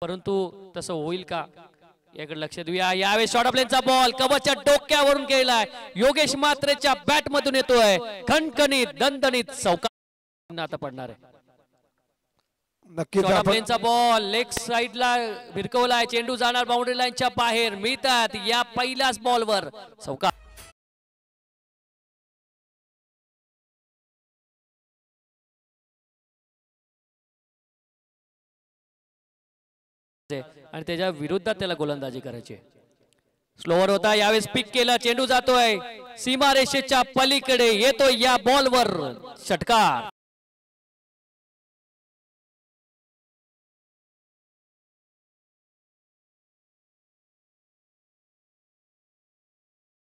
परंतु तसं होईल का याकडे लक्ष देऊया। यावेळी शॉर्ट प्लेनचा बॉल कवचच्या डोक्यावरून केलाय, योगेश मात्रेच्या बॅट मधून येतोय, खणखणीत दणदणीत चौकार आता पडणार आहे। नक्कीच शॉर्ट प्लेनचा बॉल लेग साइडला भिरकवलाय, चेंडू जाणार बाउंड्री लाईनच्या बाहेर, मिळतात या पहिल्याच बॉलवर चौकार। आणि त्याच्या विरुद्धात त्याला गोलंदाजी करायची। स्लोवर होता, यावेळेस पिक केला, चेंडू जातोय सीमारेषेच्या पलीकडे, येतोय या बॉलवर षटकार।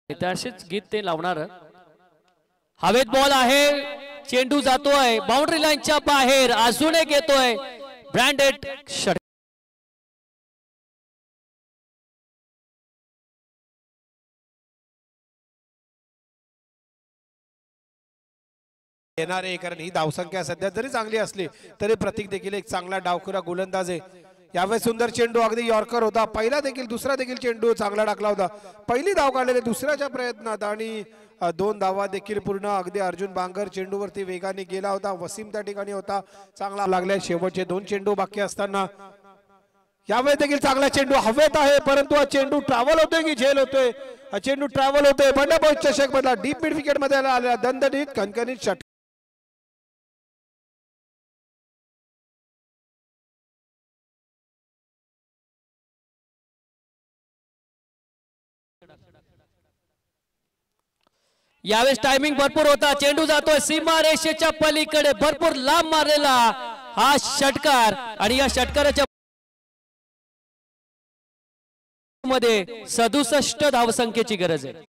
तसेच गीत ते लावणार। हवेत बॉल आहे, चेंडू जातोय बाउंड्री लाईनच्या बाहेर, अजून एक येतोय ब्रँडेड षटकार। येणारे, कारण ही धावसंख्या सध्या जरी चांगली असली तरी प्रतीक देखील एक चांगला डावखुरा गोलंदाज आहे। यावेळेस सुंदर चेंडू, अगदी यॉर्कर होता, पहिला देखील दुसरा देखील चेंडू चांगला टाकला होता, पहिली धाव काढलेली दुसऱ्याच्या प्रयत्नात आणि 2 धावा देखील पूर्ण। अगदी अर्जुन बांगर चेंडूवरती वेगाने गेला होता, वसीम त्या ठिकाणी होता, चांगला लागलाय। शेवटचे 2 चेंडू बाकी असताना यावेळेस देखील चांगला चेंडू हवेत आहे, परंतु हा चेंडू ट्रॅव्हल होतोय की झेल होतोय, हा चेंडू ट्रॅव्हल होतोय। पंजाब चषक मधला डीप मिड विकेट मध्ये आलेला दणदणीत खणखणीत षटकार। यावेळेस टायमिंग भरपूर होता, चेंडू जातोय सीमारेषेच्या पलीकडे, भरपूर लांब मारलेला हा षटकार आणि या षटकाराच्या मध्ये 67 धावसंख्येची गरज आहे।